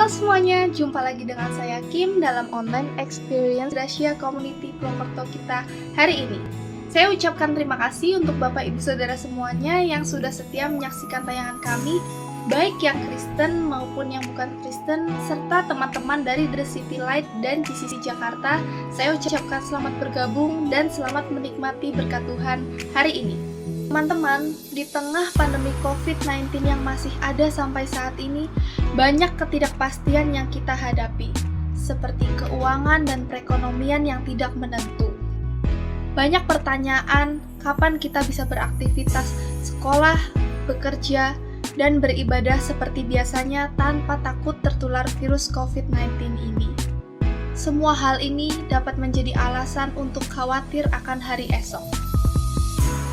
Halo semuanya, jumpa lagi dengan saya Kim dalam online experience Gracia Community Purwokerto kita hari ini. Saya ucapkan terima kasih untuk Bapak Ibu Saudara semuanya yang sudah setia menyaksikan tayangan kami, baik yang Kristen maupun yang bukan Kristen, serta teman-teman dari The City Light dan GCC Jakarta. Saya ucapkan selamat bergabung dan selamat menikmati berkat Tuhan hari ini. Teman-teman, di tengah pandemi COVID-19 yang masih ada sampai saat ini, banyak ketidakpastian yang kita hadapi, seperti keuangan dan perekonomian yang tidak menentu. Banyak pertanyaan, kapan kita bisa beraktivitas, sekolah, bekerja, dan beribadah seperti biasanya tanpa takut tertular virus COVID-19 ini. Semua hal ini dapat menjadi alasan untuk khawatir akan hari esok.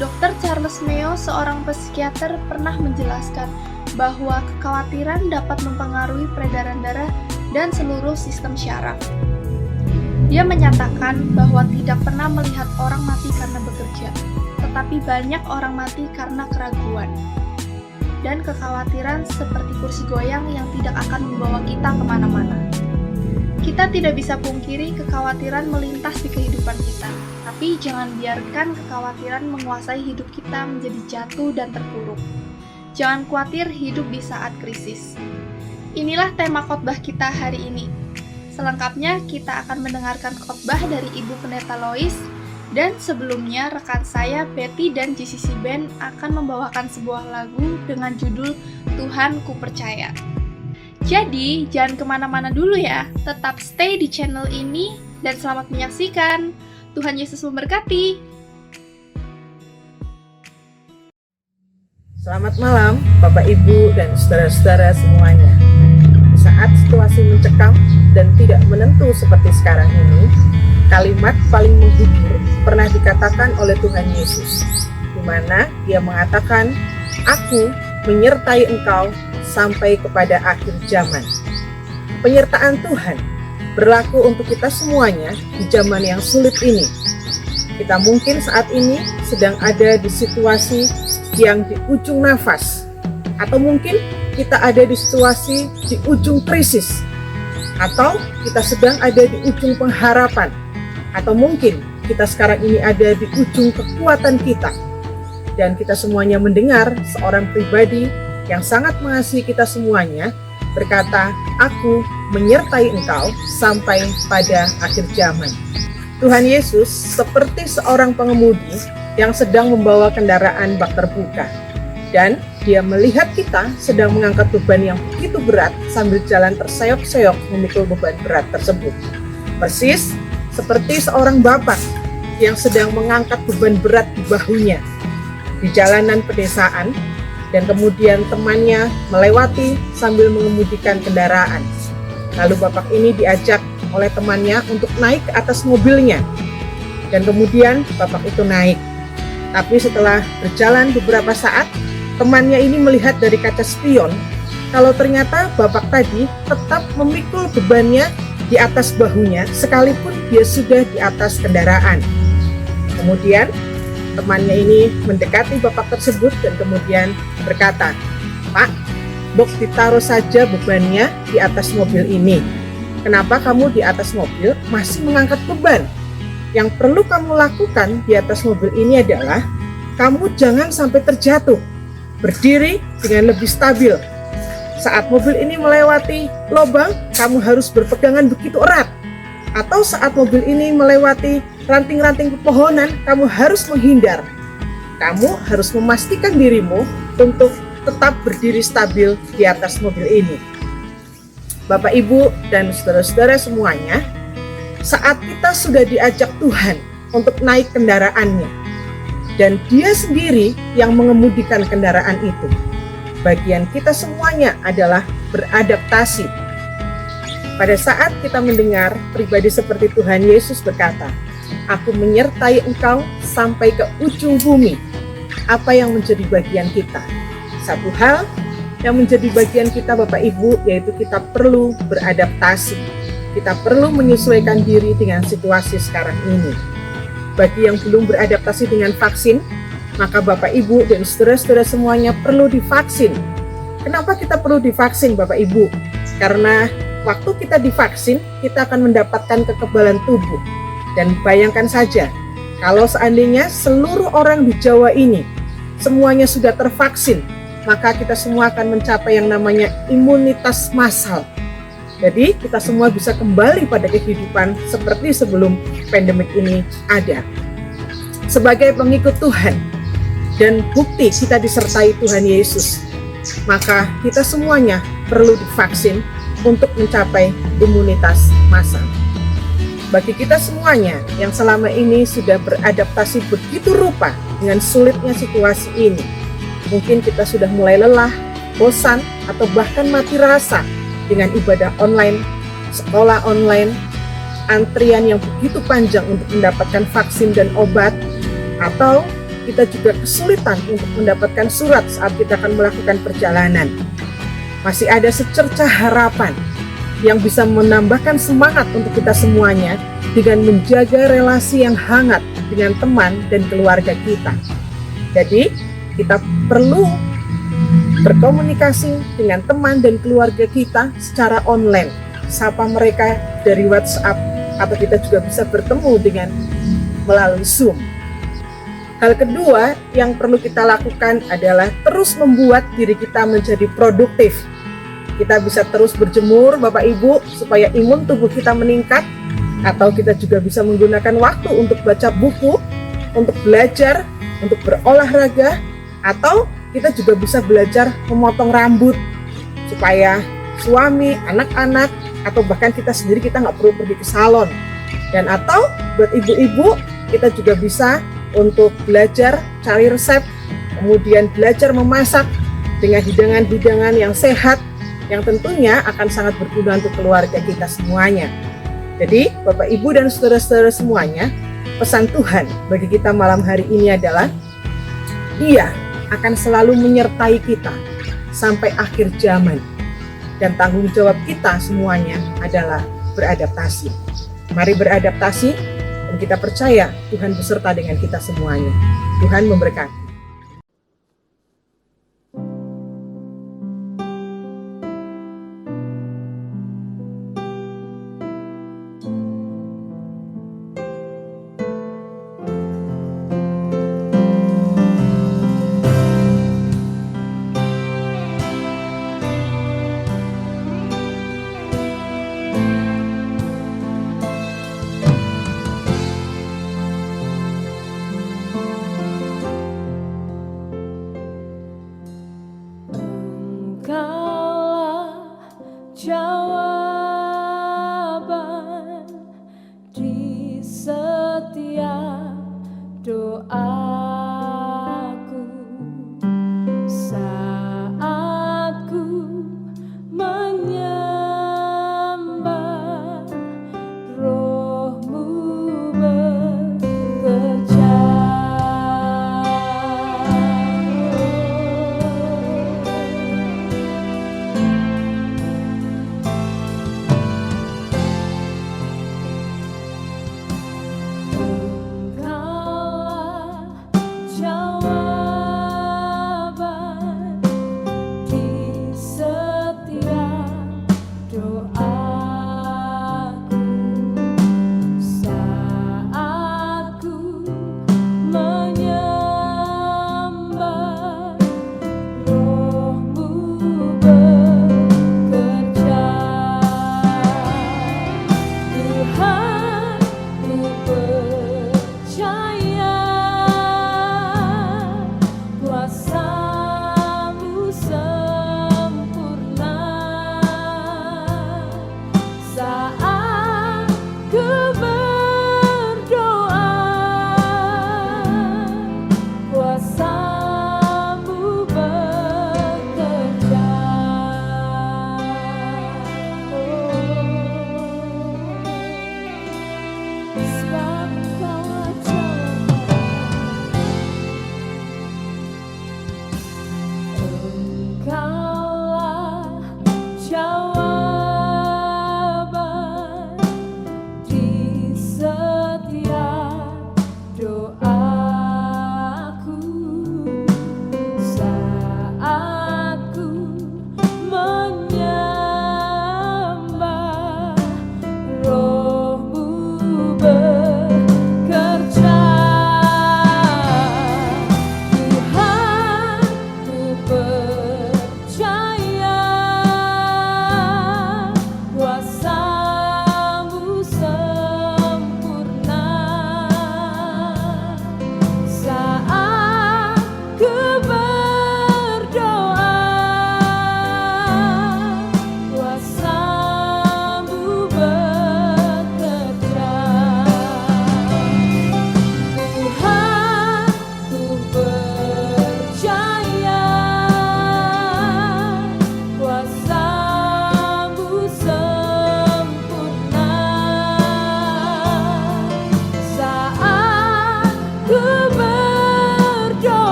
Dr. Charles Mayo, seorang psikiater, pernah menjelaskan bahwa kekhawatiran dapat mempengaruhi peredaran darah dan seluruh sistem syaraf. Dia menyatakan bahwa tidak pernah melihat orang mati karena bekerja, tetapi banyak orang mati karena keraguan. Dan kekhawatiran seperti kursi goyang yang tidak akan membawa kita kemana-mana. Kita tidak bisa pungkiri kekhawatiran melintas di kehidupan kita, tapi jangan biarkan kekhawatiran menguasai hidup kita menjadi jatuh dan terpuruk. Jangan khawatir hidup di saat krisis. Inilah tema khotbah kita hari ini. Selengkapnya kita akan mendengarkan khotbah dari Ibu Pendeta Lois, dan sebelumnya rekan saya Betty dan GCC Band akan membawakan sebuah lagu dengan judul Tuhan Ku Percaya. Jadi, jangan kemana-mana dulu ya, tetap stay di channel ini dan selamat menyaksikan. Tuhan Yesus memberkati. Selamat malam Bapak Ibu dan saudara-saudara semuanya. Saat situasi mencekam dan tidak menentu seperti sekarang ini, kalimat paling menghibur pernah dikatakan oleh Tuhan Yesus, di mana Dia mengatakan, "Aku menyertai engkau sampai kepada akhir zaman." Penyertaan Tuhan berlaku untuk kita semuanya di zaman yang sulit ini. Kita mungkin saat ini sedang ada di situasi yang di ujung nafas, atau mungkin kita ada di situasi di ujung krisis, atau kita sedang ada di ujung pengharapan, atau mungkin kita sekarang ini ada di ujung kekuatan kita. Dan kita semuanya mendengar seorang pribadi yang sangat mengasihi kita semuanya berkata, "Aku menyertai engkau sampai pada akhir zaman." Tuhan Yesus seperti seorang pengemudi yang sedang membawa kendaraan bak terbuka, dan Dia melihat kita sedang mengangkat beban yang begitu berat sambil jalan terseok-seok memikul beban berat tersebut. Persis seperti seorang bapak yang sedang mengangkat beban berat di bahunya di jalanan pedesaan, dan kemudian temannya melewati sambil mengemudikan kendaraan. Lalu bapak ini diajak oleh temannya untuk naik ke atas mobilnya, dan kemudian bapak itu naik. Tapi setelah berjalan beberapa saat, temannya ini melihat dari kaca spion kalau ternyata bapak tadi tetap memikul bebannya di atas bahunya sekalipun dia sudah di atas kendaraan. Kemudian temannya ini mendekati bapak tersebut dan kemudian berkata, "Pak, Bok ditaruh saja bebannya di atas mobil ini. Kenapa kamu di atas mobil masih mengangkat beban? Yang perlu kamu lakukan di atas mobil ini adalah kamu jangan sampai terjatuh. Berdiri dengan lebih stabil. Saat mobil ini melewati lubang, kamu harus berpegangan begitu erat. Atau saat mobil ini melewati ranting-ranting pepohonan, kamu harus menghindar. Kamu harus memastikan dirimu untuk tetap berdiri stabil di atas mobil ini." Bapak, Ibu, dan saudara-saudara semuanya, saat kita sudah diajak Tuhan untuk naik kendaraannya, dan Dia sendiri yang mengemudikan kendaraan itu, bagian kita semuanya adalah beradaptasi. Pada saat kita mendengar pribadi seperti Tuhan Yesus berkata, "Aku menyertai engkau sampai ke ujung bumi," apa yang menjadi bagian kita? Satu hal yang menjadi bagian kita Bapak Ibu, yaitu kita perlu beradaptasi. Kita perlu menyesuaikan diri dengan situasi sekarang ini. Bagi yang belum beradaptasi dengan vaksin, maka Bapak Ibu dan saudara-saudara semuanya perlu divaksin. Kenapa kita perlu divaksin Bapak Ibu? Karena waktu kita divaksin, kita akan mendapatkan kekebalan tubuh. Dan bayangkan saja, kalau seandainya seluruh orang di Jawa ini semuanya sudah tervaksin, maka kita semua akan mencapai yang namanya imunitas massal. Jadi kita semua bisa kembali pada kehidupan seperti sebelum pandemik ini ada. Sebagai pengikut Tuhan dan bukti kita disertai Tuhan Yesus, maka kita semuanya perlu divaksin untuk mencapai imunitas massal. Bagi kita semuanya yang selama ini sudah beradaptasi begitu rupa dengan sulitnya situasi ini, mungkin kita sudah mulai lelah, bosan, atau bahkan mati rasa dengan ibadah online, sekolah online, antrian yang begitu panjang untuk mendapatkan vaksin dan obat, atau kita juga kesulitan untuk mendapatkan surat saat kita akan melakukan perjalanan. Masih ada secercah harapan yang bisa menambahkan semangat untuk kita semuanya dengan menjaga relasi yang hangat dengan teman dan keluarga kita. Jadi, kita perlu berkomunikasi dengan teman dan keluarga kita secara online. Sapa mereka dari WhatsApp, atau kita juga bisa bertemu dengan melalui Zoom. Hal kedua yang perlu kita lakukan adalah terus membuat diri kita menjadi produktif. Kita bisa terus berjemur, Bapak Ibu, supaya imun tubuh kita meningkat, atau kita juga bisa menggunakan waktu untuk baca buku, untuk belajar, untuk berolahraga, atau kita juga bisa belajar memotong rambut, supaya suami, anak-anak, atau bahkan kita sendiri kita nggak perlu pergi ke salon. Dan atau buat ibu-ibu, kita juga bisa untuk belajar cari resep, kemudian belajar memasak dengan hidangan-hidangan yang sehat, yang tentunya akan sangat berguna untuk keluarga kita semuanya. Jadi, Bapak, Ibu, dan saudara-saudara semuanya, pesan Tuhan bagi kita malam hari ini adalah Dia akan selalu menyertai kita sampai akhir zaman. Dan tanggung jawab kita semuanya adalah beradaptasi. Mari beradaptasi, dan kita percaya Tuhan beserta dengan kita semuanya. Tuhan memberkati. Engkaulah jawaban di setiap doaku saat ku menyembah, Roh-Mu bekerja.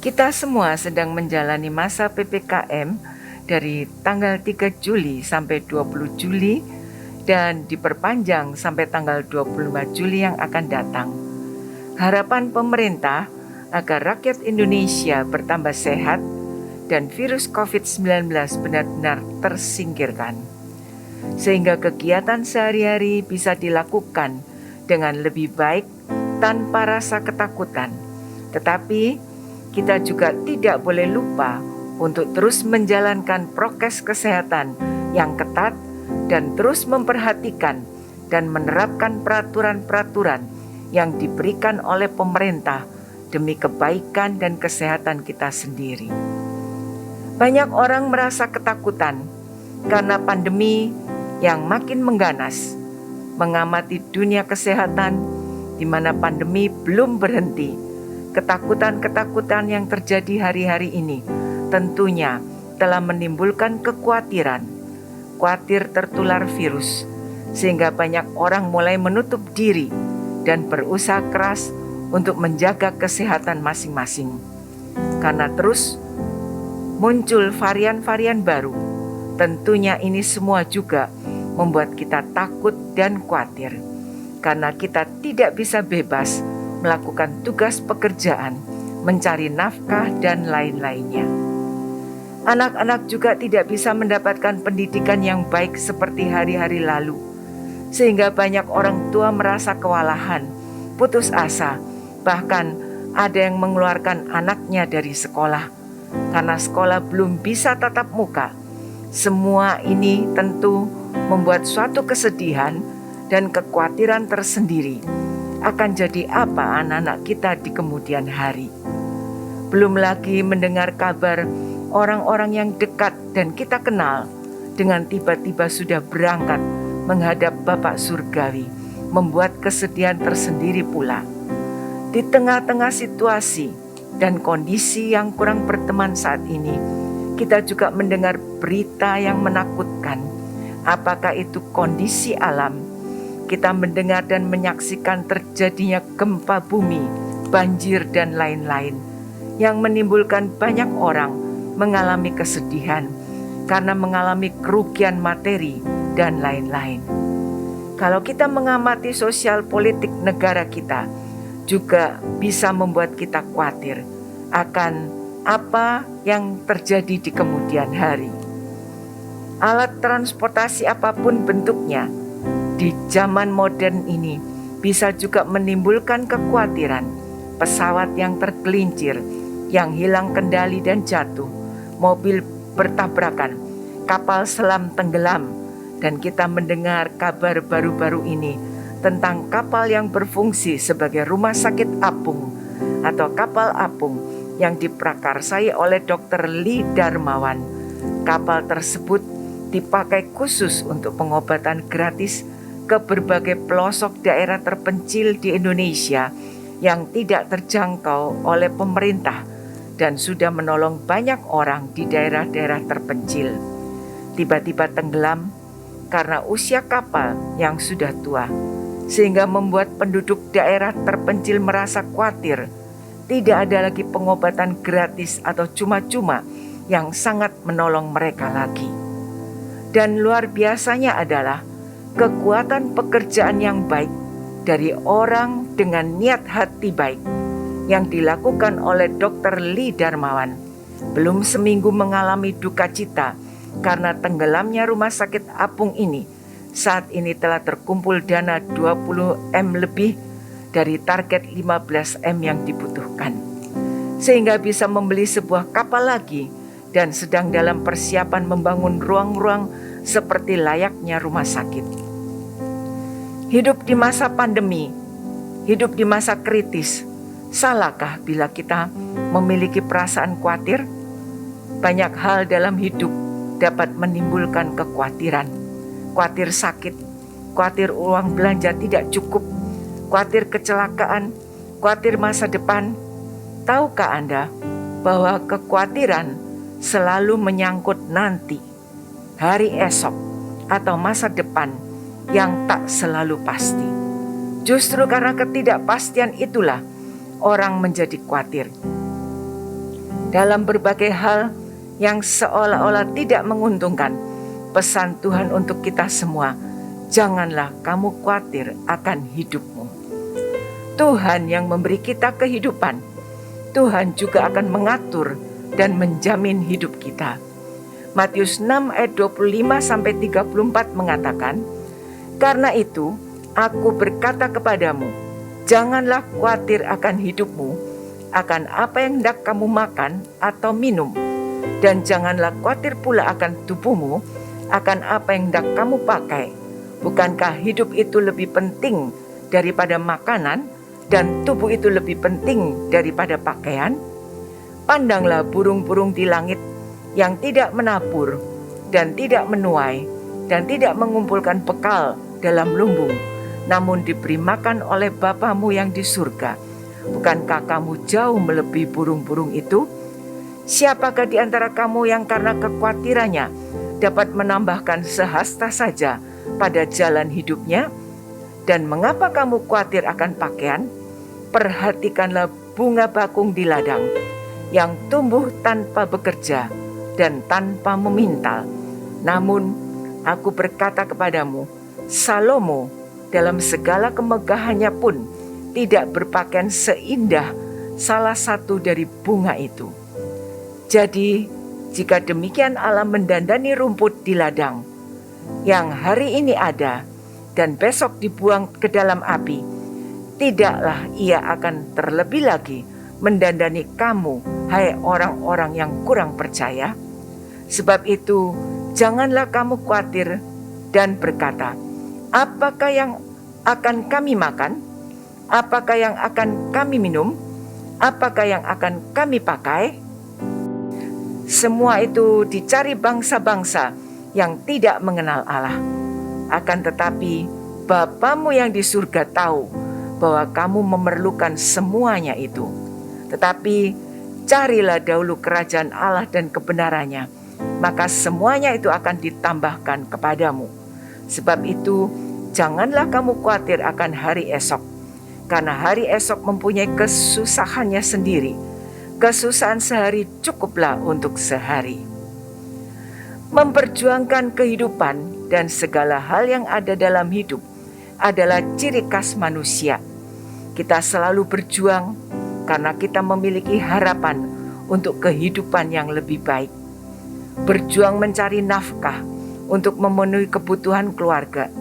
Kita semua sedang menjalani masa PPKM dari tanggal 3 Juli sampai 20 Juli dan diperpanjang sampai tanggal 25 Juli yang akan datang. Harapan pemerintah agar rakyat Indonesia bertambah sehat dan virus COVID-19 benar-benar tersingkirkan, sehingga kegiatan sehari-hari bisa dilakukan dengan lebih baik tanpa rasa ketakutan. Tetapi kita juga tidak boleh lupa untuk terus menjalankan prokes kesehatan yang ketat dan terus memperhatikan dan menerapkan peraturan-peraturan yang diberikan oleh pemerintah demi kebaikan dan kesehatan kita sendiri. Banyak orang merasa ketakutan karena pandemi yang makin mengganas, mengamati dunia kesehatan di mana pandemi belum berhenti. Ketakutan-ketakutan yang terjadi hari-hari ini tentunya telah menimbulkan kekhawatiran, khawatir tertular virus, sehingga banyak orang mulai menutup diri dan berusaha keras untuk menjaga kesehatan masing-masing. Karena terus muncul varian-varian baru, tentunya ini semua juga membuat kita takut dan khawatir, karena kita tidak bisa bebas melakukan tugas pekerjaan, mencari nafkah dan lain-lainnya. Anak-anak juga tidak bisa mendapatkan pendidikan yang baik seperti hari-hari lalu, sehingga banyak orang tua merasa kewalahan, putus asa, bahkan ada yang mengeluarkan anaknya dari sekolah karena sekolah belum bisa tatap muka. Semua ini tentu membuat suatu kesedihan dan kekhawatiran tersendiri akan jadi apa anak-anak kita di kemudian hari. Belum lagi mendengar kabar orang-orang yang dekat dan kita kenal dengan tiba-tiba sudah berangkat menghadap Bapak Surgawi, membuat kesedihan tersendiri pula. Di tengah-tengah situasi dan kondisi yang kurang berteman saat ini, kita juga mendengar berita yang menakutkan. Apakah itu kondisi alam? Kita mendengar dan menyaksikan terjadinya gempa bumi, banjir dan lain-lain, yang menimbulkan banyak orang mengalami kesedihan karena mengalami kerugian materi dan lain-lain. Kalau kita mengamati sosial politik negara kita, juga bisa membuat kita khawatir akan apa yang terjadi di kemudian hari. Alat transportasi apapun bentuknya di zaman modern ini bisa juga menimbulkan kekhawatiran. Pesawat yang tergelincir, yang hilang kendali dan jatuh, mobil bertabrakan, kapal selam tenggelam, dan kita mendengar kabar baru-baru ini tentang kapal yang berfungsi sebagai rumah sakit apung atau kapal apung yang diprakarsai oleh Dr. Lee Darmawan. Kapal tersebut dipakai khusus untuk pengobatan gratis ke berbagai pelosok daerah terpencil di Indonesia yang tidak terjangkau oleh pemerintah dan sudah menolong banyak orang di daerah-daerah terpencil. Tiba-tiba tenggelam karena usia kapal yang sudah tua, sehingga membuat penduduk daerah terpencil merasa khawatir. Tidak ada lagi pengobatan gratis atau cuma-cuma yang sangat menolong mereka lagi. Dan luar biasanya adalah kekuatan pekerjaan yang baik dari orang dengan niat hati baik yang dilakukan oleh Dr. Lee Darmawan. Belum seminggu mengalami duka cita karena tenggelamnya rumah sakit apung ini. Saat ini telah terkumpul dana 20M lebih dari target 15M yang dibutuhkan, sehingga bisa membeli sebuah kapal lagi dan sedang dalam persiapan membangun ruang-ruang seperti layaknya rumah sakit. Hidup di masa pandemi, hidup di masa kritis, salahkah bila kita memiliki perasaan khawatir? Banyak hal dalam hidup dapat menimbulkan kekhawatiran. Khawatir sakit, khawatir uang belanja tidak cukup, khawatir kecelakaan, khawatir masa depan. Tahukah Anda bahwa kekhawatiran selalu menyangkut nanti, hari esok, atau masa depan yang tak selalu pasti. Justru karena ketidakpastian itulah orang menjadi khawatir. dalam berbagai hal yang seolah-olah tidak menguntungkan. Pesan Tuhan untuk kita semua, janganlah kamu khawatir akan hidupmu. Tuhan yang memberi kita kehidupan, Tuhan juga akan mengatur dan menjamin hidup kita. Matius 6 ayat 25-34 mengatakan, "Karena itu, aku berkata kepadamu, janganlah khawatir akan hidupmu, akan apa yang hendak kamu makan atau minum, dan janganlah khawatir pula akan tubuhmu, akan apa yang hendak kamu pakai. Bukankah hidup itu lebih penting daripada makanan, dan tubuh itu lebih penting daripada pakaian? Pandanglah burung-burung di langit yang tidak menabur dan tidak menuai dan tidak mengumpulkan bekal dalam lumbung, namun diberi makan oleh Bapamu yang di surga. Bukankah kamu jauh melebihi burung-burung itu? Siapakah di antara kamu yang karena kekhawatirannya dapat menambahkan sehasta saja pada jalan hidupnya? Dan mengapa kamu khawatir akan pakaian? Perhatikanlah bunga bakung di ladang, yang tumbuh tanpa bekerja dan tanpa memintal. Namun aku berkata kepadamu, Salomo dalam segala kemegahannya pun tidak berpakaian seindah salah satu dari bunga itu. Jadi jika demikian Allah mendandani rumput di ladang, yang hari ini ada dan besok dibuang ke dalam api, tidaklah ia akan terlebih lagi mendandani kamu, hai orang-orang yang kurang percaya? Sebab itu, janganlah kamu khawatir dan berkata, apakah yang akan kami makan? Apakah yang akan kami minum? Apakah yang akan kami pakai? Semua itu dicari bangsa-bangsa yang tidak mengenal Allah. Akan tetapi, Bapamu yang di surga tahu bahwa kamu memerlukan semuanya itu. Tetapi carilah dahulu kerajaan Allah dan kebenarannya, maka semuanya itu akan ditambahkan kepadamu. Sebab itu, janganlah kamu khawatir akan hari esok, karena hari esok mempunyai kesusahannya sendiri. Kesusahan sehari cukuplah untuk sehari. Memperjuangkan kehidupan dan segala hal yang ada dalam hidup adalah ciri khas manusia. Kita selalu berjuang karena kita memiliki harapan untuk kehidupan yang lebih baik. Berjuang mencari nafkah untuk memenuhi kebutuhan keluarga.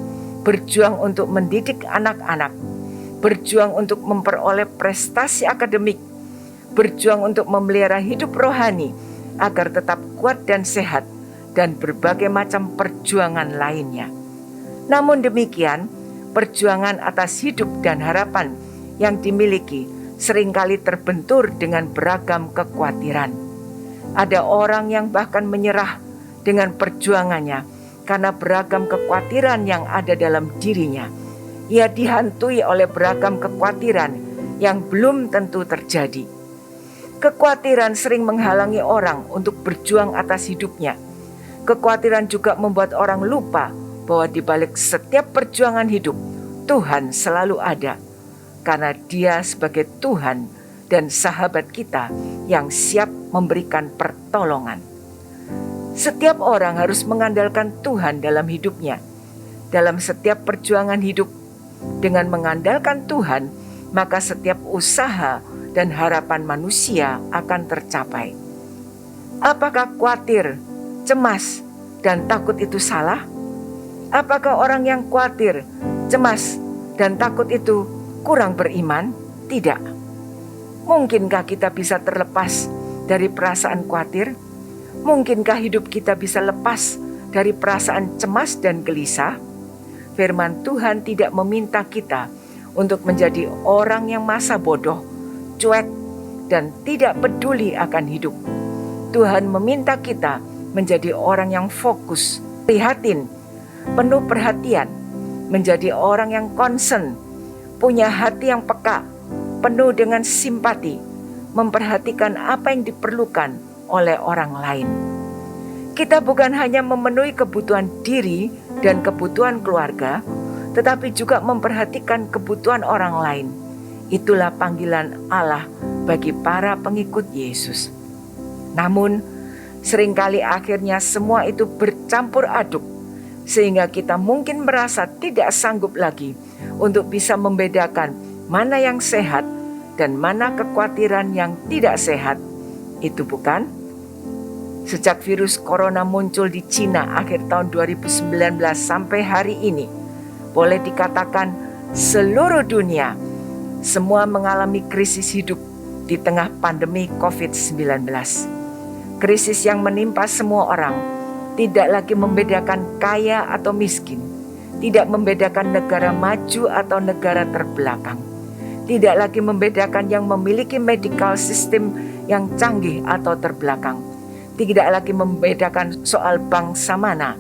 Berjuang untuk mendidik anak-anak. Berjuang untuk memperoleh prestasi akademik. Berjuang untuk memelihara hidup rohani agar tetap kuat dan sehat, dan berbagai macam perjuangan lainnya. Namun demikian, perjuangan atas hidup dan harapan yang dimiliki seringkali terbentur dengan beragam kekhawatiran. Ada orang yang bahkan menyerah dengan perjuangannya karena beragam kekhawatiran yang ada dalam dirinya. Ia dihantui oleh beragam kekhawatiran yang belum tentu terjadi. Kekhawatiran sering menghalangi orang untuk berjuang atas hidupnya. Kekhawatiran juga membuat orang lupa bahwa di balik setiap perjuangan hidup, Tuhan selalu ada. Karena Dia sebagai Tuhan dan sahabat kita yang siap memberikan pertolongan. Setiap orang harus mengandalkan Tuhan dalam hidupnya. Dalam setiap perjuangan hidup, dengan mengandalkan Tuhan, maka setiap usaha dan harapan manusia akan tercapai. Apakah khawatir, cemas, dan takut itu salah? Apakah orang yang khawatir, cemas, dan takut itu kurang beriman? Tidak. Mungkinkah kita bisa terlepas dari perasaan khawatir? Mungkinkah hidup kita bisa lepas dari perasaan cemas dan gelisah? Firman Tuhan tidak meminta kita untuk menjadi orang yang masa bodoh, cuek, dan tidak peduli akan hidup. Tuhan meminta kita menjadi orang yang fokus, prihatin, penuh perhatian, menjadi orang yang concern, punya hati yang peka, penuh dengan simpati, memperhatikan apa yang diperlukan oleh orang lain. Kita bukan hanya memenuhi kebutuhan diri dan kebutuhan keluarga, tetapi juga memperhatikan kebutuhan orang lain. Itulah panggilan Allah bagi para pengikut Yesus. Namun, seringkali akhirnya semua itu bercampur aduk, sehingga kita mungkin merasa tidak sanggup lagi untuk bisa membedakan mana yang sehat dan mana kekhawatiran yang tidak sehat. Itu bukan? Sejak virus corona muncul di Cina akhir tahun 2019 sampai hari ini, boleh dikatakan seluruh dunia semua mengalami krisis hidup di tengah pandemi COVID-19. Krisis yang menimpa semua orang tidak lagi membedakan kaya atau miskin, tidak membedakan negara maju atau negara terbelakang, tidak lagi membedakan yang memiliki medical system yang canggih atau terbelakang, tidak lagi membedakan soal bangsa mana,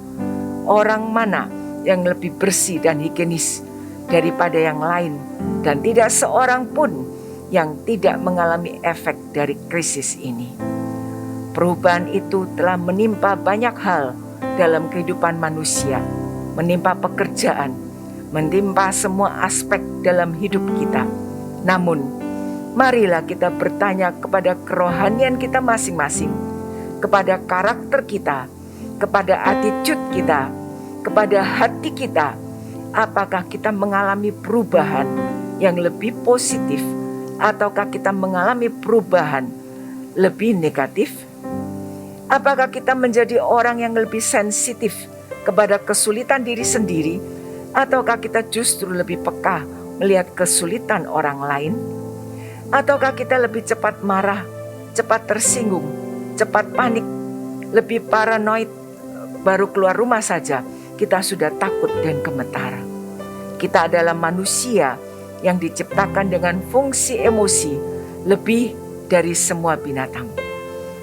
orang mana yang lebih bersih dan higienis daripada yang lain, dan tidak seorang pun yang tidak mengalami efek dari krisis ini. Perubahan itu telah menimpa banyak hal dalam kehidupan manusia, menimpa pekerjaan, menimpa semua aspek dalam hidup kita. Namun, marilah kita bertanya kepada kerohanian kita masing-masing, kepada karakter kita, kepada attitude kita, kepada hati kita. Apakah kita mengalami perubahan yang lebih positif, ataukah kita mengalami perubahan lebih negatif? Apakah kita menjadi orang yang lebih sensitif kepada kesulitan diri sendiri, ataukah kita justru lebih peka melihat kesulitan orang lain? Ataukah kita lebih cepat marah, cepat tersinggung, cepat panik, lebih paranoid, baru keluar rumah saja kita sudah takut dan gemetar? Kita adalah manusia yang diciptakan dengan fungsi emosi lebih dari semua binatang.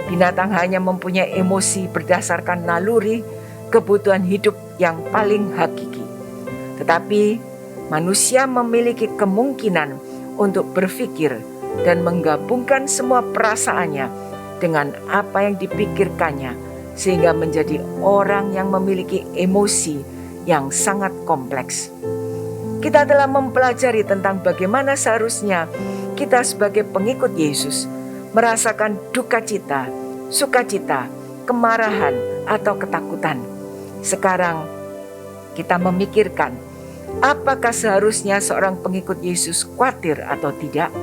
Binatang hanya mempunyai emosi berdasarkan naluri kebutuhan hidup yang paling hakiki. Tetapi manusia memiliki kemungkinan untuk berpikir dan menggabungkan semua perasaannya dengan apa yang dipikirkannya, sehingga menjadi orang yang memiliki emosi yang sangat kompleks. Kita telah mempelajari tentang bagaimana seharusnya kita sebagai pengikut Yesus merasakan duka cita, sukacita, kemarahan, atau ketakutan. Sekarang kita memikirkan, apakah seharusnya seorang pengikut Yesus khawatir atau tidak?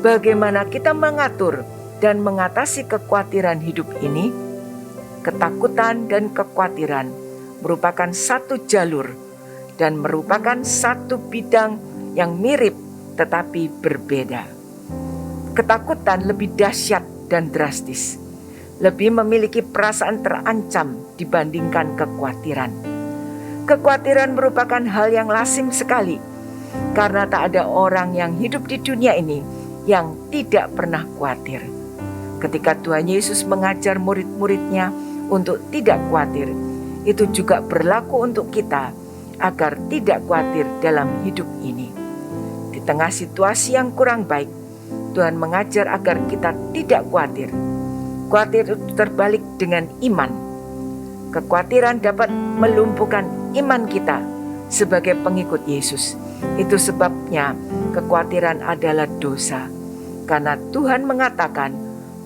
Bagaimana kita mengatur dan mengatasi kekhawatiran hidup ini? Ketakutan dan kekhawatiran merupakan satu jalur dan merupakan satu bidang yang mirip tetapi berbeda. Ketakutan lebih dahsyat dan drastis, lebih memiliki perasaan terancam dibandingkan kekhawatiran. Kekhawatiran merupakan hal yang lazim sekali, karena tak ada orang yang hidup di dunia ini yang tidak pernah khawatir. Ketika Tuhan Yesus mengajar murid-muridnya untuk tidak khawatir, itu juga berlaku untuk kita agar tidak khawatir dalam hidup ini. Di tengah situasi yang kurang baik, Tuhan mengajar agar kita tidak khawatir. Khawatir itu terbalik dengan iman. Kekhawatiran dapat melumpuhkan iman kita sebagai pengikut Yesus. Itu sebabnya kekhawatiran adalah dosa. Karena Tuhan mengatakan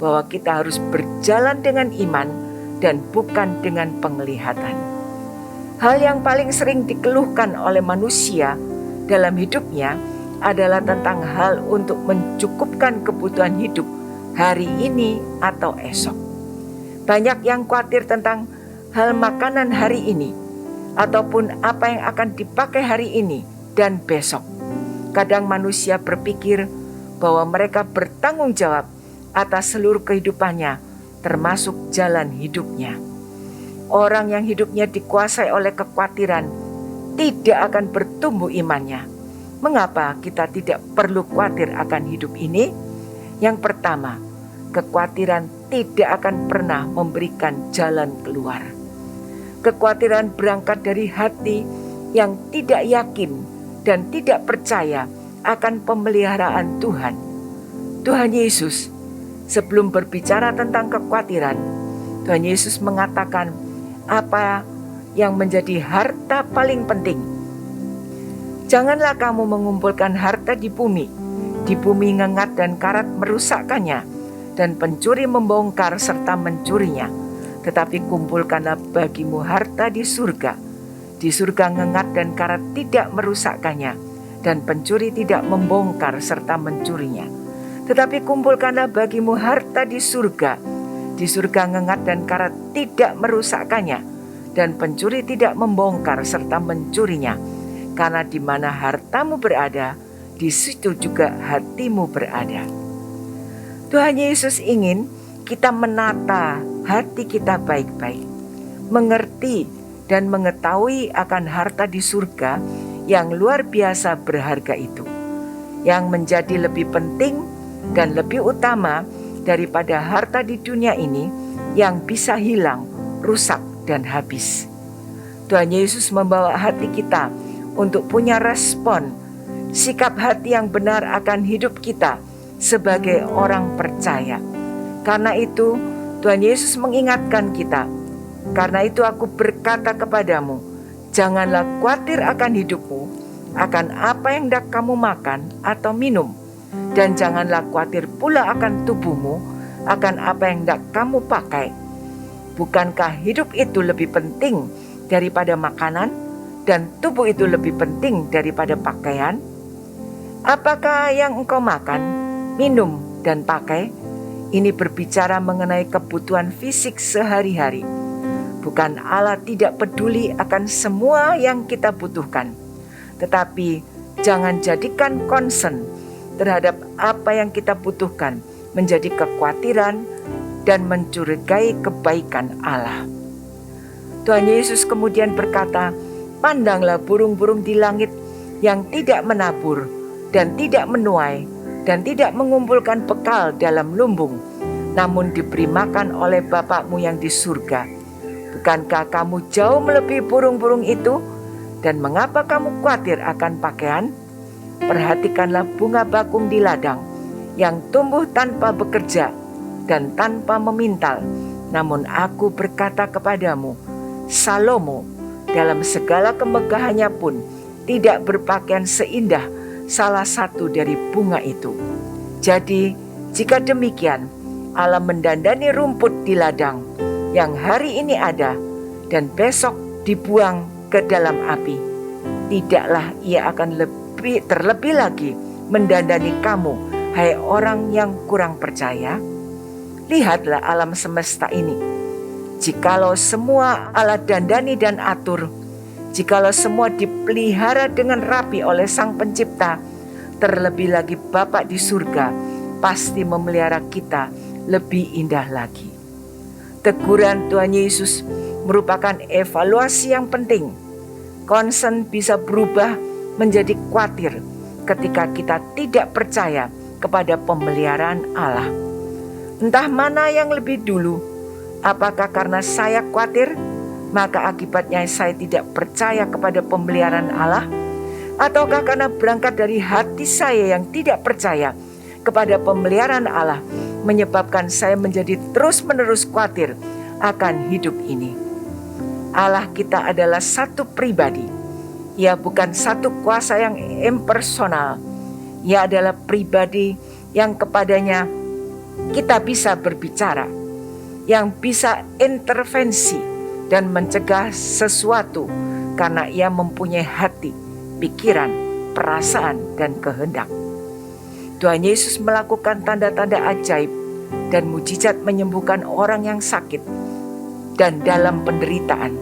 bahwa kita harus berjalan dengan iman dan bukan dengan penglihatan. Hal yang paling sering dikeluhkan oleh manusia dalam hidupnya adalah tentang hal untuk mencukupkan kebutuhan hidup hari ini atau esok. Banyak yang khawatir tentang hal makanan hari ini ataupun apa yang akan dipakai hari ini dan besok. Kadang manusia berpikir bahwa mereka bertanggung jawab atas seluruh kehidupannya, termasuk jalan hidupnya. Orang yang hidupnya dikuasai oleh kekhawatiran tidak akan bertumbuh imannya. Mengapa kita tidak perlu khawatir akan hidup ini? Yang pertama, kekhawatiran tidak akan pernah memberikan jalan keluar. Kekhawatiran berangkat dari hati yang tidak yakin dan tidak percaya akan pemeliharaan Tuhan. Tuhan Yesus sebelum berbicara tentang kekhawatiran, Tuhan Yesus mengatakan apa yang menjadi harta paling penting. Janganlah kamu mengumpulkan harta di bumi ngengat dan karat merusakkannya, dan pencuri membongkar serta mencurinya. Tetapi kumpulkanlah bagimu harta di surga. Di surga ngengat dan karat tidak merusakkannya, dan pencuri tidak membongkar serta mencurinya. Tetapi kumpulkanlah bagimu harta di surga. Di surga ngengat dan karat tidak merusakkannya, dan pencuri tidak membongkar serta mencurinya. Karena di mana hartamu berada, di situ juga hatimu berada. Tuhan Yesus ingin kita menata hati kita baik-baik, mengerti dan mengetahui akan harta di surga yang luar biasa berharga itu, yang menjadi lebih penting dan lebih utama daripada harta di dunia ini yang bisa hilang, rusak, dan habis. Tuhan Yesus membawa hati kita untuk punya respon, sikap hati yang benar akan hidup kita sebagai orang percaya. Karena itu Tuhan Yesus mengingatkan kita, karena itu aku berkata kepadamu, janganlah khawatir akan hidupmu, akan apa yang hendak kamu makan atau minum, dan janganlah khawatir pula akan tubuhmu, akan apa yang hendak kamu pakai. Bukankah hidup itu lebih penting daripada makanan, dan tubuh itu lebih penting daripada pakaian? Apakah yang engkau makan, minum, dan pakai? Ini berbicara mengenai kebutuhan fisik sehari-hari. Bukan Allah tidak peduli akan semua yang kita butuhkan, tetapi jangan jadikan concern terhadap apa yang kita butuhkan menjadi kekhawatiran dan mencurigai kebaikan Allah. Tuhan Yesus kemudian berkata, pandanglah burung-burung di langit yang tidak menabur dan tidak menuai dan tidak mengumpulkan bekal dalam lumbung, namun diberi makan oleh Bapakmu yang di surga. Bukankah kamu jauh melebihi burung-burung itu? Dan mengapa kamu khawatir akan pakaian? Perhatikanlah bunga bakung di ladang, yang tumbuh tanpa bekerja dan tanpa memintal. Namun aku berkata kepadamu, Salomo dalam segala kemegahannya pun tidak berpakaian seindah salah satu dari bunga itu. Jadi jika demikian, Allah mendandani rumput di ladang yang hari ini ada dan besok dibuang ke dalam api. Tidaklah Ia akan terlebih lagi mendandani kamu, hai orang yang kurang percaya? Lihatlah alam semesta ini. Jikalau semua Allah dandani dan atur, jikalau semua dipelihara dengan rapi oleh Sang Pencipta, terlebih lagi Bapa di surga pasti memelihara kita lebih indah lagi. Teguran Tuhan Yesus merupakan evaluasi yang penting. Concern bisa berubah menjadi khawatir ketika kita tidak percaya kepada pemeliharaan Allah. Entah mana yang lebih dulu, apakah karena saya khawatir, maka akibatnya saya tidak percaya kepada pemeliharaan Allah, ataukah karena berangkat dari hati saya yang tidak percaya kepada pemeliharaan Allah, menyebabkan saya menjadi terus-menerus khawatir akan hidup ini. Allah kita adalah satu pribadi. Ia bukan satu kuasa yang impersonal. Ia adalah pribadi yang kepadanya kita bisa berbicara, yang bisa intervensi dan mencegah sesuatu, karena Ia mempunyai hati, pikiran, perasaan, dan kehendak. Tuhan Yesus melakukan tanda-tanda ajaib dan mujizat menyembuhkan orang yang sakit dan dalam penderitaan.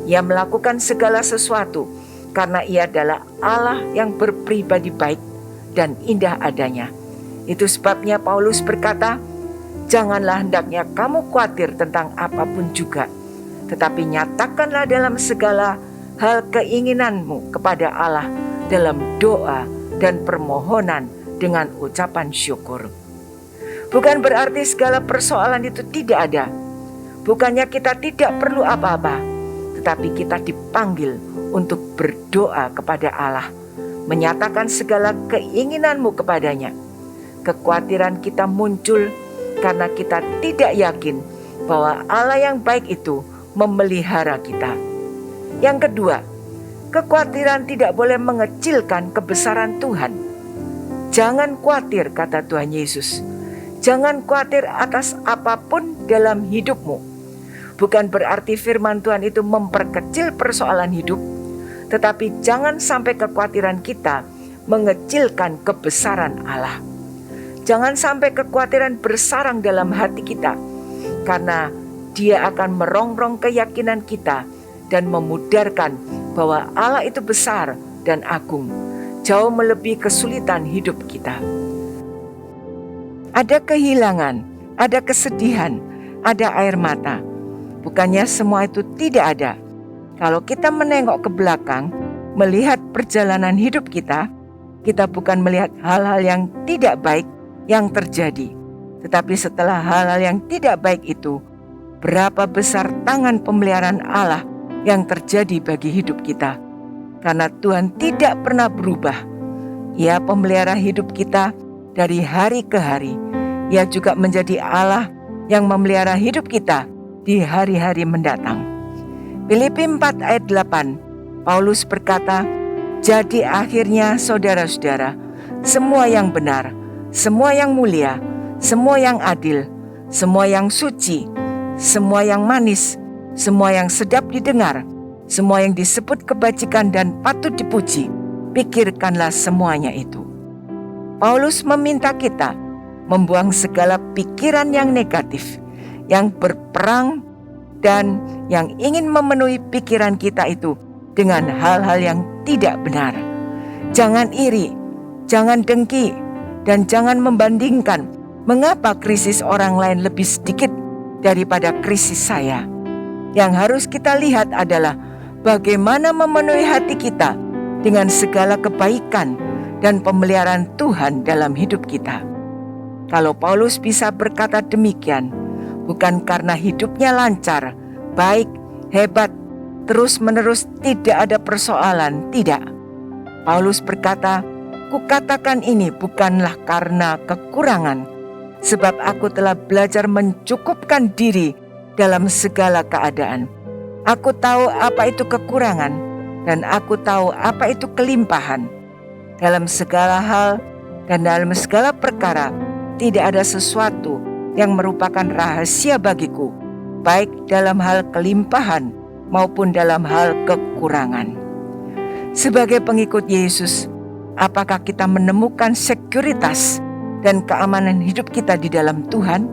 Ia melakukan segala sesuatu karena Ia adalah Allah yang berpribadi baik dan indah adanya. Itu sebabnya Paulus berkata, janganlah hendaknya kamu khawatir tentang apapun juga, tetapi nyatakanlah dalam segala hal keinginanmu kepada Allah dalam doa dan permohonan dengan ucapan syukur. Bukan berarti segala persoalan itu tidak ada. Bukannya kita tidak perlu apa-apa, tetapi kita dipanggil untuk berdoa kepada Allah, menyatakan segala keinginanmu kepadanya. Kekhawatiran kita muncul karena kita tidak yakin bahwa Allah yang baik itu memelihara kita. Yang kedua, kekhawatiran tidak boleh mengecilkan kebesaran Tuhan. Jangan khawatir, kata Tuhan Yesus. Jangan khawatir atas apapun dalam hidupmu. Bukan berarti firman Tuhan itu memperkecil persoalan hidup, tetapi jangan sampai kekhawatiran kita mengecilkan kebesaran Allah. Jangan sampai kekhawatiran bersarang dalam hati kita, karena dia akan merongrong keyakinan kita dan memudarkan bahwa Allah itu besar dan agung, jauh melebihi kesulitan hidup kita. Ada kehilangan, ada kesedihan, ada air mata. Bukannya semua itu tidak ada. Kalau kita menengok ke belakang, melihat perjalanan hidup kita, kita bukan melihat hal-hal yang tidak baik yang terjadi. Tetapi setelah hal-hal yang tidak baik itu, berapa besar tangan pemeliharaan Allah yang terjadi bagi hidup kita. Karena Tuhan tidak pernah berubah. Ia pemelihara hidup kita dari hari ke hari. Ia juga menjadi Allah yang memelihara hidup kita di hari-hari mendatang. Filipi 4 ayat 8, Paulus berkata, "Jadi akhirnya saudara-saudara, semua yang benar, semua yang mulia, semua yang adil, semua yang suci, semua yang manis, semua yang sedap didengar, semua yang disebut kebajikan dan patut dipuji, pikirkanlah semuanya itu." Paulus meminta kita membuang segala pikiran yang negatif, yang berperang dan yang ingin memenuhi pikiran kita itu dengan hal-hal yang tidak benar. Jangan iri, jangan dengki, dan jangan membandingkan mengapa krisis orang lain lebih sedikit daripada krisis saya. Yang harus kita lihat adalah bagaimana memenuhi hati kita dengan segala kebaikan dan pemeliharaan Tuhan dalam hidup kita. Kalau Paulus bisa berkata demikian, bukan karena hidupnya lancar, baik, hebat, terus-menerus tidak ada persoalan, tidak. Paulus berkata, "Kukatakan ini bukanlah karena kekurangan, sebab aku telah belajar mencukupkan diri dalam segala keadaan. Aku tahu apa itu kekurangan, dan aku tahu apa itu kelimpahan. Dalam segala hal dan dalam segala perkara, tidak ada sesuatu yang merupakan rahasia bagiku, baik dalam hal kelimpahan maupun dalam hal kekurangan." Sebagai pengikut Yesus, apakah kita menemukan sekuritas dan keamanan hidup kita di dalam Tuhan?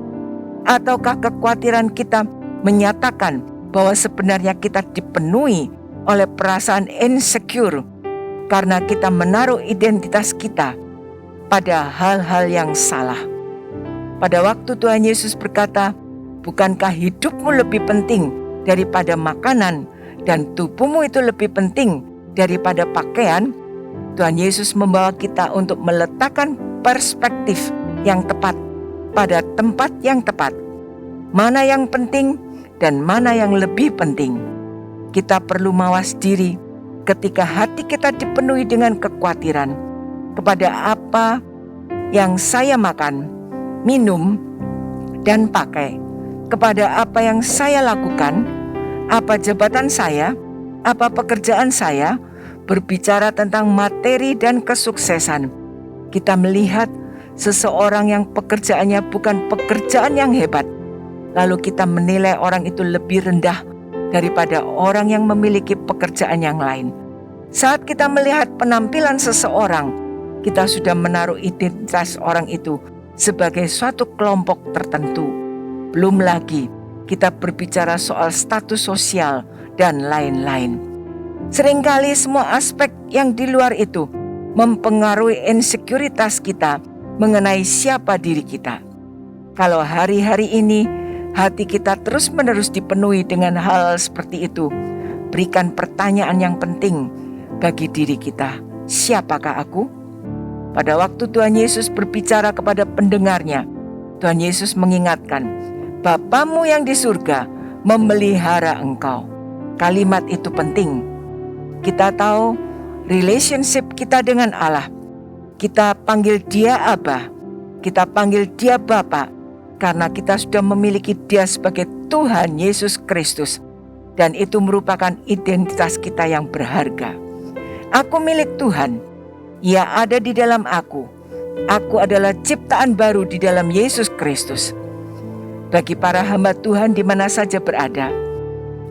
Ataukah kekhawatiran kita menyatakan bahwa sebenarnya kita dipenuhi oleh perasaan insecure karena kita menaruh identitas kita pada hal-hal yang salah? Pada waktu Tuhan Yesus berkata, "Bukankah hidupmu lebih penting daripada makanan dan tubuhmu itu lebih penting daripada pakaian?" Tuhan Yesus membawa kita untuk meletakkan perspektif yang tepat pada tempat yang tepat. Mana yang penting dan mana yang lebih penting. Kita perlu mawas diri ketika hati kita dipenuhi dengan kekhawatiran kepada apa yang saya makan, minum, dan pakai, kepada apa yang saya lakukan, apa jabatan saya, apa pekerjaan saya. Berbicara tentang materi dan kesuksesan, kita melihat seseorang yang pekerjaannya bukan pekerjaan yang hebat, lalu kita menilai orang itu lebih rendah daripada orang yang memiliki pekerjaan yang lain. Saat kita melihat penampilan seseorang, kita sudah menaruh identitas orang itu sebagai suatu kelompok tertentu. Belum lagi kita berbicara soal status sosial dan lain-lain. Seringkali semua aspek yang di luar itu mempengaruhi insekuritas kita mengenai siapa diri kita. Kalau hari-hari ini hati kita terus-menerus dipenuhi dengan hal seperti itu, berikan pertanyaan yang penting bagi diri kita. Siapakah aku? Pada waktu Tuhan Yesus berbicara kepada pendengarnya, Tuhan Yesus mengingatkan, "Bapamu yang di surga memelihara engkau." Kalimat itu penting. Kita tahu relationship kita dengan Allah. Kita panggil Dia Aba, kita panggil Dia Bapa, karena kita sudah memiliki Dia sebagai Tuhan Yesus Kristus. Dan itu merupakan identitas kita yang berharga. Aku milik Tuhan, Ia ada di dalam aku, Aku adalah ciptaan baru di dalam Yesus Kristus. Bagi para hamba Tuhan di mana saja berada,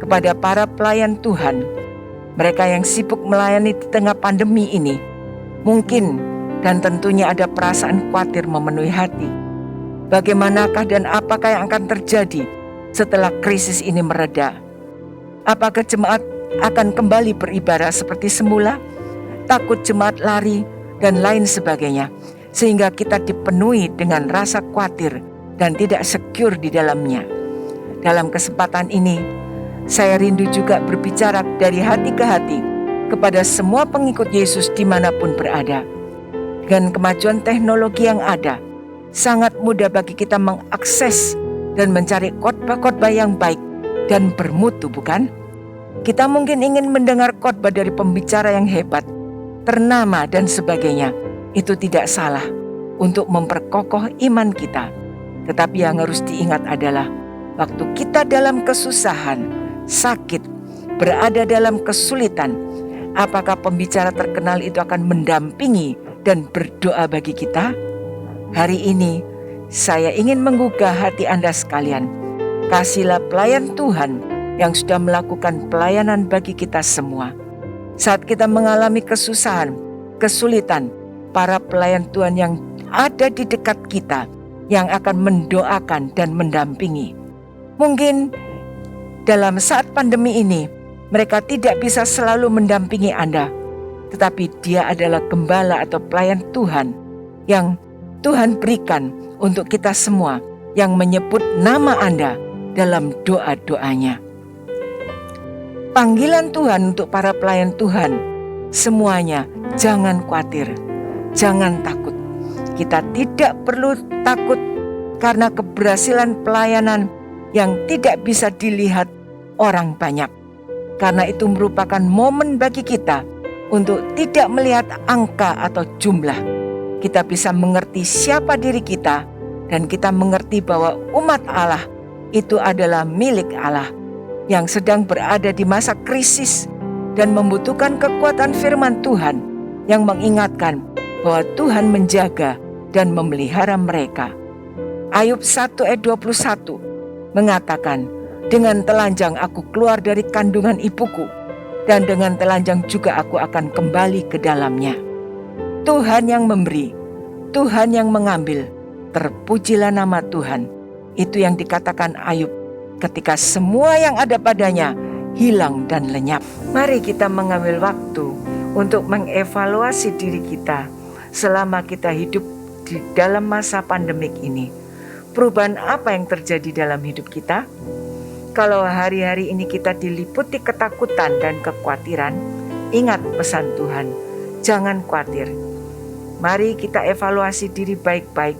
kepada para pelayan Tuhan, mereka yang sibuk melayani di tengah pandemi ini, mungkin dan tentunya ada perasaan khawatir memenuhi hati. Bagaimanakah dan apakah yang akan terjadi setelah krisis ini mereda? Apakah jemaat akan kembali beribadah seperti semula? Takut jemaat lari dan lain sebagainya, sehingga kita dipenuhi dengan rasa khawatir dan tidak secure di dalamnya. Dalam kesempatan ini, saya rindu juga berbicara dari hati ke hati kepada semua pengikut Yesus dimanapun berada. Dengan kemajuan teknologi yang ada, sangat mudah bagi kita mengakses dan mencari khotbah-khotbah yang baik dan bermutu, bukan? Kita mungkin ingin mendengar khotbah dari pembicara yang hebat, ternama dan sebagainya. Itu tidak salah untuk memperkokoh iman kita. Tetapi yang harus diingat adalah waktu kita dalam kesusahan, sakit, berada dalam kesulitan, apakah pembicara terkenal itu akan mendampingi dan berdoa bagi kita? Hari ini saya ingin menggugah hati Anda sekalian. Kasihlah pelayan Tuhan yang sudah melakukan pelayanan bagi kita semua. Saat kita mengalami kesusahan, kesulitan, para pelayan Tuhan yang ada di dekat kita yang akan mendoakan dan mendampingi. Mungkin dalam saat pandemi ini mereka tidak bisa selalu mendampingi Anda, tetapi dia adalah gembala atau pelayan Tuhan yang Tuhan berikan untuk kita semua yang menyebut nama Anda dalam doa-doanya. Panggilan Tuhan untuk para pelayan Tuhan, semuanya jangan khawatir, jangan takut. Kita tidak perlu takut karena keberhasilan pelayanan yang tidak bisa dilihat orang banyak. Karena itu merupakan momen bagi kita untuk tidak melihat angka atau jumlah. Kita bisa mengerti siapa diri kita dan kita mengerti bahwa umat Allah itu adalah milik Allah yang sedang berada di masa krisis dan membutuhkan kekuatan firman Tuhan yang mengingatkan bahwa Tuhan menjaga dan memelihara mereka. Ayub 1 ayat 21 mengatakan, dengan telanjang aku keluar dari kandungan ibuku, dan dengan telanjang juga aku akan kembali ke dalamnya. Tuhan yang memberi, Tuhan yang mengambil, terpujilah nama Tuhan. Itu yang dikatakan Ayub ketika semua yang ada padanya hilang dan lenyap. Mari kita mengambil waktu untuk mengevaluasi diri kita selama kita hidup di dalam masa pandemik ini. Perubahan apa yang terjadi dalam hidup kita? Kalau hari-hari ini kita diliputi ketakutan dan kekhawatiran, ingat pesan Tuhan, jangan khawatir. Mari kita evaluasi diri baik-baik.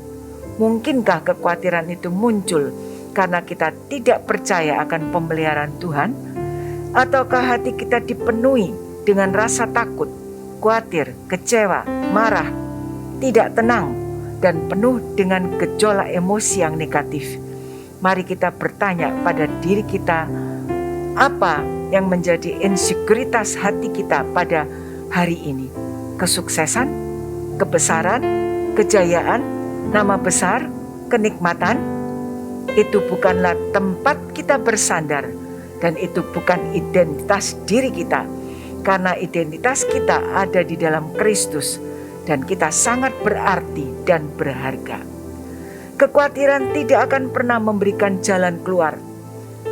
Mungkinkah kekhawatiran itu muncul karena kita tidak percaya akan pemeliharaan Tuhan? Ataukah hati kita dipenuhi dengan rasa takut, khawatir, kecewa, marah, tidak tenang, dan penuh dengan gejolak emosi yang negatif? Mari kita bertanya pada diri kita, apa yang menjadi insekuritas hati kita pada hari ini? Kesuksesan, kebesaran, kejayaan, nama besar, kenikmatan? Itu bukanlah tempat kita bersandar, dan itu bukan identitas diri kita, karena identitas kita ada di dalam Kristus, dan kita sangat berarti dan berharga. Kekhawatiran tidak akan pernah memberikan jalan keluar,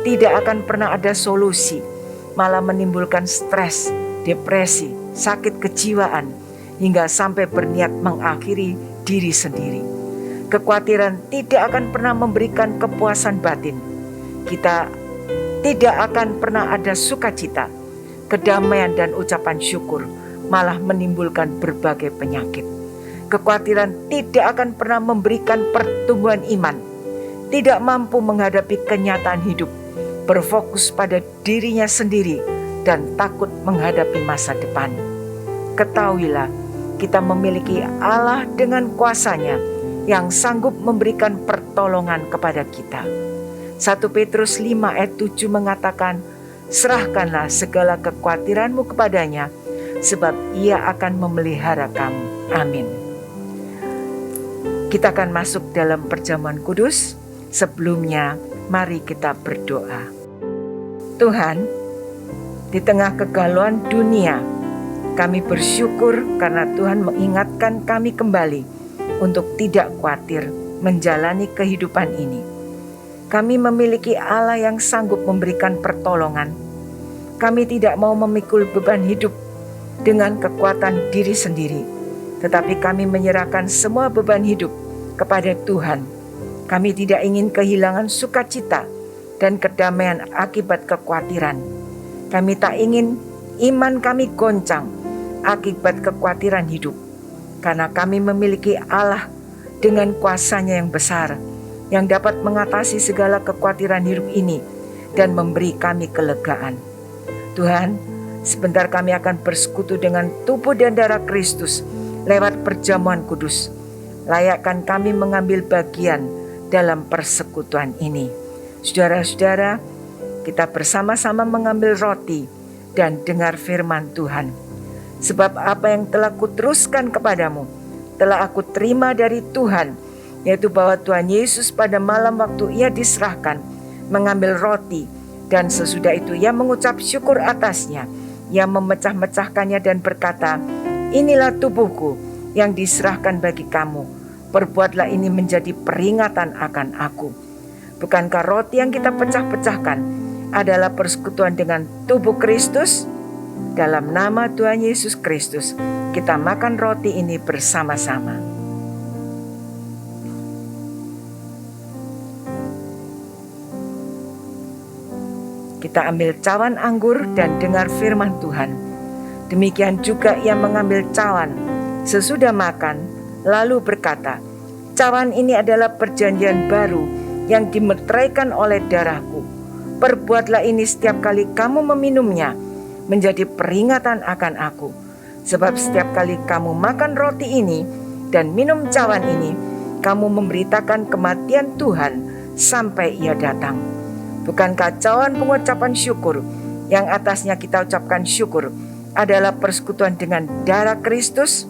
tidak akan pernah ada solusi, malah menimbulkan stres, depresi, sakit kejiwaan, hingga sampai berniat mengakhiri diri sendiri. Kekhawatiran tidak akan pernah memberikan kepuasan batin. Kita tidak akan pernah ada sukacita, kedamaian dan ucapan syukur, malah menimbulkan berbagai penyakit. Kekhawatiran tidak akan pernah memberikan pertumbuhan iman, tidak mampu menghadapi kenyataan hidup, berfokus pada dirinya sendiri, dan takut menghadapi masa depan. Ketahuilah, kita memiliki Allah dengan kuasanya yang sanggup memberikan pertolongan kepada kita. 1 Petrus 5 ayat 7 mengatakan, serahkanlah segala kekhawatiranmu kepadanya, sebab ia akan memelihara kamu. Amin. Kita akan masuk dalam perjamuan kudus. Sebelumnya, mari kita berdoa. Tuhan, di tengah kegalauan dunia, kami bersyukur karena Tuhan mengingatkan kami kembali untuk tidak khawatir menjalani kehidupan ini. Kami memiliki Allah yang sanggup memberikan pertolongan. Kami tidak mau memikul beban hidup dengan kekuatan diri sendiri, tetapi kami menyerahkan semua beban hidup kepada Tuhan. Kami tidak ingin kehilangan sukacita dan kedamaian akibat kekhawatiran. Kami tak ingin iman kami goncang akibat kekhawatiran hidup, karena kami memiliki Allah dengan kuasa-Nya yang besar, yang dapat mengatasi segala kekhawatiran hidup ini dan memberi kami kelegaan. Tuhan, sebentar kami akan bersekutu dengan tubuh dan darah Kristus lewat perjamuan kudus. Layakkan kami mengambil bagian dalam persekutuan ini. Saudara-saudara, kita bersama-sama mengambil roti dan dengar firman Tuhan. Sebab apa yang telah kuteruskan kepadamu, telah aku terima dari Tuhan, yaitu bahwa Tuhan Yesus pada malam waktu Ia diserahkan, mengambil roti, dan sesudah itu Ia mengucap syukur atasnya. Ia memecah-mecahkannya dan berkata, "Inilah tubuhku yang diserahkan bagi kamu. Perbuatlah ini menjadi peringatan akan aku." Bukankah roti yang kita pecah-pecahkan adalah persekutuan dengan tubuh Kristus? Dalam nama Tuhan Yesus Kristus, kita makan roti ini bersama-sama. Kita ambil cawan anggur dan dengar firman Tuhan. Demikian juga Ia mengambil cawan sesudah makan, lalu berkata, "Cawan ini adalah perjanjian baru yang dimeteraikan oleh darahku. Perbuatlah ini setiap kali kamu meminumnya, menjadi peringatan akan aku. Sebab setiap kali kamu makan roti ini dan minum cawan ini, kamu memberitakan kematian Tuhan sampai Ia datang." Bukankah cawan pengucapan syukur yang atasnya kita ucapkan syukur adalah persekutuan dengan darah Kristus?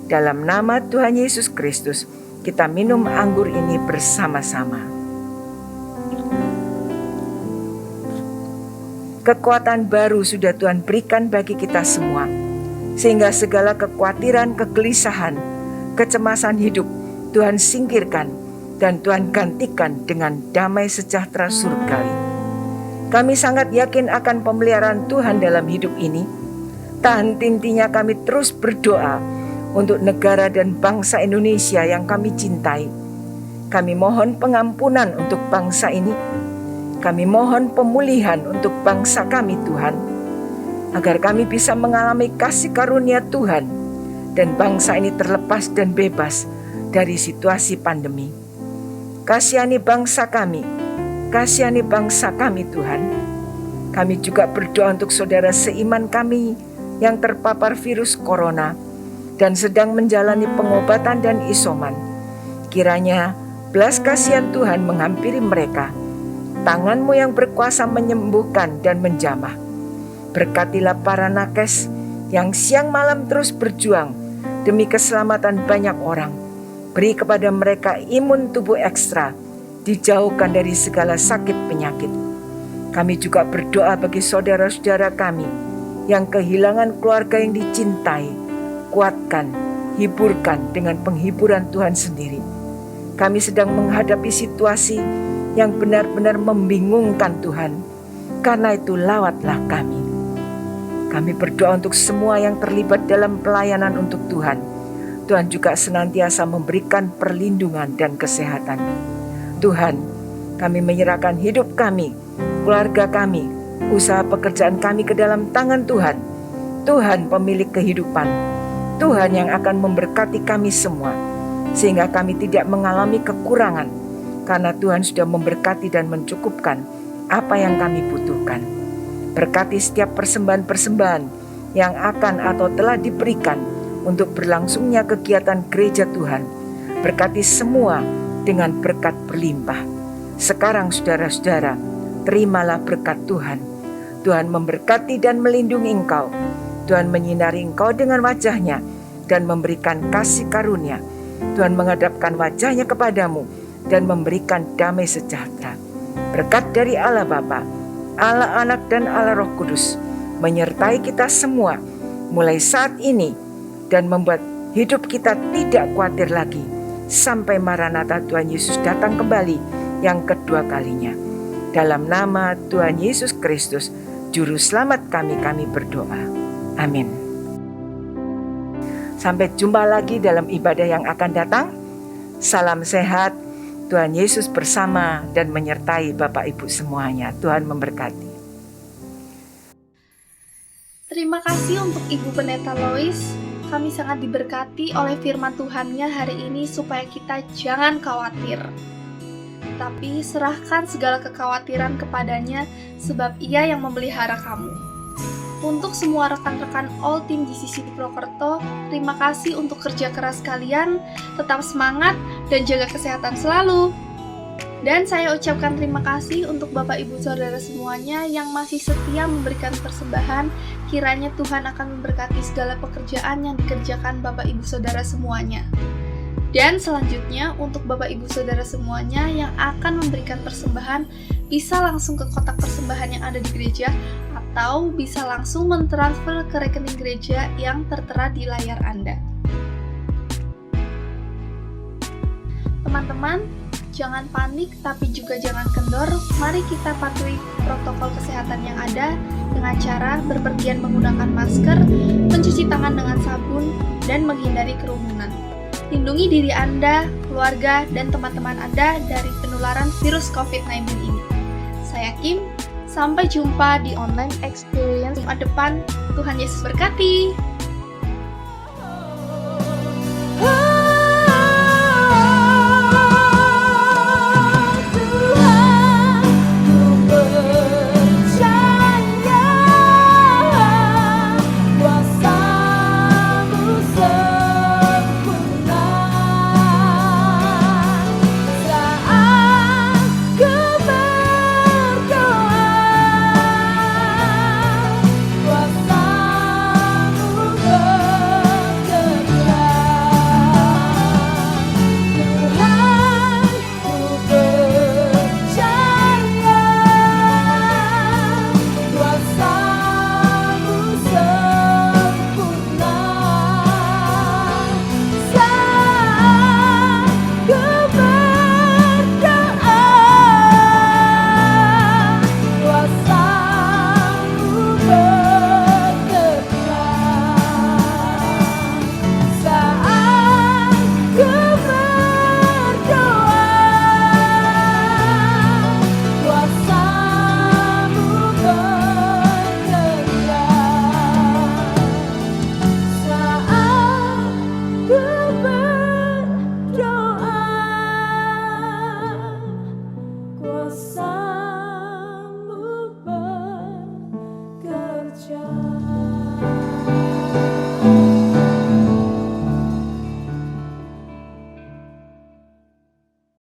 Dalam nama Tuhan Yesus Kristus, kita minum anggur ini bersama-sama. Kekuatan baru sudah Tuhan berikan bagi kita semua, sehingga segala kekhawatiran, kegelisahan, kecemasan hidup Tuhan singkirkan dan Tuhan gantikan dengan damai sejahtera surgawi. Kami sangat yakin akan pemeliharaan Tuhan dalam hidup ini. Tak henti-hentinya kami terus berdoa untuk negara dan bangsa Indonesia yang kami cintai. Kami mohon pengampunan untuk bangsa ini. Kami mohon pemulihan untuk bangsa kami, Tuhan, agar kami bisa mengalami kasih karunia Tuhan dan bangsa ini terlepas dan bebas dari situasi pandemi. Kasihani bangsa kami, kasihani bangsa kami, Tuhan. Kami juga berdoa untuk saudara seiman kami yang terpapar virus corona dan sedang menjalani pengobatan dan isoman. Kiranya belas kasihan Tuhan menghampiri mereka. Tangan-Mu yang berkuasa menyembuhkan dan menjamah. Berkatilah para nakes yang siang malam terus berjuang demi keselamatan banyak orang. Beri kepada mereka imun tubuh ekstra, dijauhkan dari segala sakit penyakit. Kami juga berdoa bagi saudara-saudara kami yang kehilangan keluarga yang dicintai. Kuatkan, hiburkan dengan penghiburan Tuhan sendiri. Kami sedang menghadapi situasi yang benar-benar membingungkan Tuhan. Karena itu lawatlah kami. Kami berdoa untuk semua yang terlibat dalam pelayanan untuk Tuhan. Tuhan juga senantiasa memberikan perlindungan dan kesehatan. Tuhan, kami menyerahkan hidup kami, keluarga kami, usaha pekerjaan kami ke dalam tangan Tuhan. Tuhan pemilik kehidupan. Tuhan yang akan memberkati kami semua, sehingga kami tidak mengalami kekurangan, karena Tuhan sudah memberkati dan mencukupkan apa yang kami butuhkan. Berkati setiap persembahan-persembahan yang akan atau telah diberikan untuk berlangsungnya kegiatan gereja Tuhan. Berkati semua dengan berkat berlimpah. Sekarang saudara-saudara, terimalah berkat Tuhan. Tuhan memberkati dan melindungi engkau. Tuhan menyinari engkau dengan wajah-Nya dan memberikan kasih karunia. Tuhan menghadapkan wajahnya kepadamu dan memberikan damai sejahtera. Berkat dari Allah Bapa, Allah Anak dan Allah Roh Kudus menyertai kita semua mulai saat ini dan membuat hidup kita tidak khawatir lagi sampai Maranatha Tuhan Yesus datang kembali yang kedua kalinya. Dalam nama Tuhan Yesus Kristus, Juru Selamat kami berdoa. Amin. Sampai jumpa lagi dalam ibadah yang akan datang. Salam sehat. Tuhan Yesus bersama dan menyertai Bapak Ibu semuanya. Tuhan memberkati. Terima kasih untuk Ibu Pendeta Lois. Kami sangat diberkati oleh firman Tuhannya hari ini supaya kita jangan khawatir. Tapi serahkan segala kekhawatiran kepadanya sebab Ia yang memelihara kamu. Untuk semua rekan-rekan All Team GCC Purwokerto, terima kasih untuk kerja keras kalian, tetap semangat dan jaga kesehatan selalu. Dan saya ucapkan terima kasih untuk Bapak Ibu Saudara semuanya yang masih setia memberikan persembahan. Kiranya Tuhan akan memberkati segala pekerjaan yang dikerjakan Bapak Ibu Saudara semuanya. Dan selanjutnya untuk Bapak Ibu Saudara semuanya yang akan memberikan persembahan, bisa langsung ke kotak persembahan yang ada di gereja atau bisa langsung mentransfer ke rekening gereja yang tertera di layar Anda. Teman-teman, jangan panik tapi juga jangan kendor. Mari kita patuhi protokol kesehatan yang ada dengan cara berpergian menggunakan masker, mencuci tangan dengan sabun, dan menghindari kerumunan. Lindungi diri Anda, keluarga, dan teman-teman Anda dari penularan virus COVID-19 ini. Saya Kim, sampai jumpa di online experience Jumat depan. Tuhan Yesus berkati.